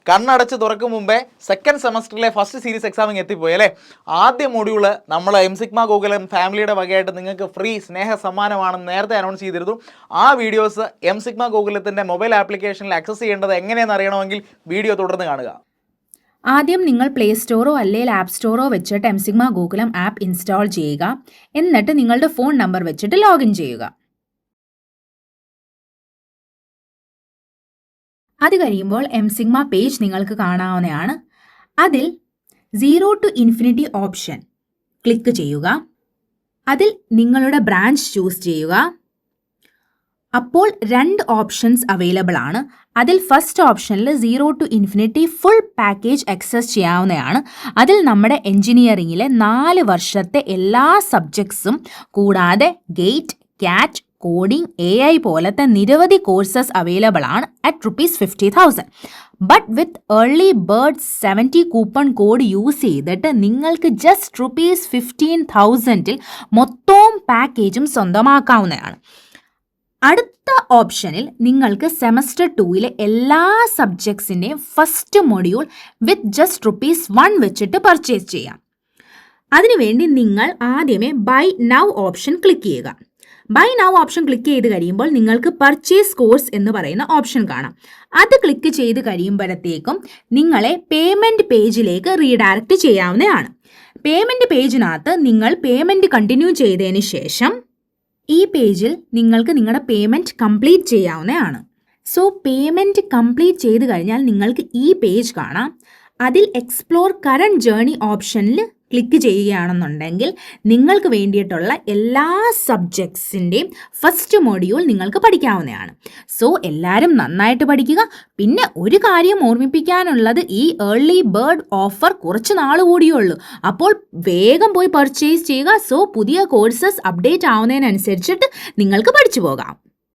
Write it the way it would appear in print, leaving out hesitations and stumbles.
കണ്ണടച്ച് തുറക്കും മുമ്പേ സെക്കൻഡ് സെമസ്റ്ററിലെ ഫസ്റ്റ് സീരീസ് എക്സാമിങ് എത്തിപ്പോയി അല്ലേ. ആദ്യ മൊഡ്യൂള് നമ്മൾ എംസിഗ്മ ഗൂഗിളും ഫാമിലിയുടെ വകയായിട്ട് നിങ്ങൾക്ക് ഫ്രീ സ്നേഹ സമ്മാനമാണെന്ന് നേരത്തെ അനൗൺസ് ചെയ്തിരുന്നു. ആ വീഡിയോസ് എംസിഗ്മ ഗൂഗിളത്തിൻ്റെ മൊബൈൽ ആപ്ലിക്കേഷനിൽ ആക്സസ് ചെയ്യേണ്ടത് എങ്ങനെയെന്ന് അറിയണമെങ്കിൽ വീഡിയോ തുടർന്ന് കാണുക. ആദ്യം നിങ്ങൾ പ്ലേ സ്റ്റോറോ അല്ലെങ്കിൽ ആപ്പ് സ്റ്റോറോ വെച്ചിട്ട് എംസിഗ്മ ഗൂഗിളും ആപ്പ് ഇൻസ്റ്റാൾ ചെയ്യുക. എന്നിട്ട് നിങ്ങളുടെ ഫോൺ നമ്പർ വെച്ചിട്ട് ലോഗിൻ ചെയ്യുക. അത് കഴിയുമ്പോൾ എംസിഗ്മ പേജ് നിങ്ങൾക്ക് കാണാവുന്നതാണ്. അതിൽ 0 to Infinity ഓപ്ഷൻ ക്ലിക്ക് ചെയ്യുക. അതിൽ നിങ്ങളുടെ ബ്രാഞ്ച് ചൂസ് ചെയ്യുക. അപ്പോൾ 2 ഓപ്ഷൻസ് അവൈലബിൾ ആണ്. അതിൽ ഫസ്റ്റ് ഓപ്ഷനിൽ 0 to Infinity full package access ചെയ്യാവുന്നതാണ്. അതിൽ നമ്മുടെ എൻജിനീയറിംഗിലെ 4 വർഷത്തെ എല്ലാ സബ്ജക്ട്സും കൂടാതെ ഗേറ്റ്, കാറ്റ്, കോഡിംഗ്, AI പോലത്തെ നിരവധി കോഴ്സസ് അവൈലബിൾ ആണ് at ₹50,000. But with early bird 70 coupon code use ചെയ്തിട്ട് നിങ്ങൾക്ക് ജസ്റ്റ് ₹15,000 മൊത്തവും പാക്കേജും സ്വന്തമാക്കാവുന്നതാണ്. അടുത്ത ഓപ്ഷനിൽ നിങ്ങൾക്ക് സെമസ്റ്റർ 2 എല്ലാ സബ്ജക്ട്സിൻ്റെയും ഫസ്റ്റ് മൊഡ്യൂൾ വിത്ത് ജസ്റ്റ് ₹1 വെച്ചിട്ട് പർച്ചേസ് ചെയ്യാം. അതിനുവേണ്ടി നിങ്ങൾ ആദ്യമേ ബൈ നൗ ഓപ്ഷൻ ക്ലിക്ക് ചെയ്യുക. ബൈ നൗ ഓപ്ഷൻ ക്ലിക്ക് ചെയ്ത് കഴിയുമ്പോൾ നിങ്ങൾക്ക് പർച്ചേസ് കോഴ്സ് എന്ന് പറയുന്ന ഓപ്ഷൻ കാണാം. അത് ക്ലിക്ക് ചെയ്ത് കഴിയുമ്പോഴത്തേക്കും നിങ്ങളെ പേയ്മെൻറ്റ് പേജിലേക്ക് റീഡയറക്റ്റ് ചെയ്യാവുന്നതാണ്. പേയ്മെൻറ്റ് പേജിനകത്ത് നിങ്ങൾ പേയ്മെൻറ്റ് കണ്ടിന്യൂ ചെയ്തതിന് ശേഷം ഈ പേജിൽ നിങ്ങൾക്ക് നിങ്ങളുടെ പേയ്മെൻറ്റ് കംപ്ലീറ്റ് ചെയ്യാവുന്നതാണ്. സോ പേയ്മെൻറ്റ് കംപ്ലീറ്റ് ചെയ്ത് കഴിഞ്ഞാൽ നിങ്ങൾക്ക് ഈ പേജ് കാണാം. അതിൽ എക്സ്പ്ലോർ കറണ്ട് ജേർണി ഓപ്ഷനിൽ ക്ലിക്ക് ചെയ്യുകയാണെന്നുണ്ടെങ്കിൽ നിങ്ങൾക്ക് വേണ്ടിയിട്ടുള്ള എല്ലാ സബ്ജക്ട്സിൻ്റെയും ഫസ്റ്റ് മൊഡ്യൂൾ നിങ്ങൾക്ക് പഠിക്കാവുന്നതാണ്. സോ എല്ലാവരും നന്നായിട്ട് പഠിക്കുക. പിന്നെ ഒരു കാര്യം ഓർമ്മിപ്പിക്കാനുള്ളത്, ഈ ഏർലി ബേർഡ് ഓഫർ കുറച്ച് നാൾ കൂടിയേ ഉള്ളൂ. അപ്പോൾ വേഗം പോയി പർച്ചേസ് ചെയ്യുക. സോ പുതിയ കോഴ്സസ് അപ്ഡേറ്റ് ആവുന്നതിനനുസരിച്ചിട്ട് നിങ്ങൾക്ക് പഠിച്ചു പോകാം.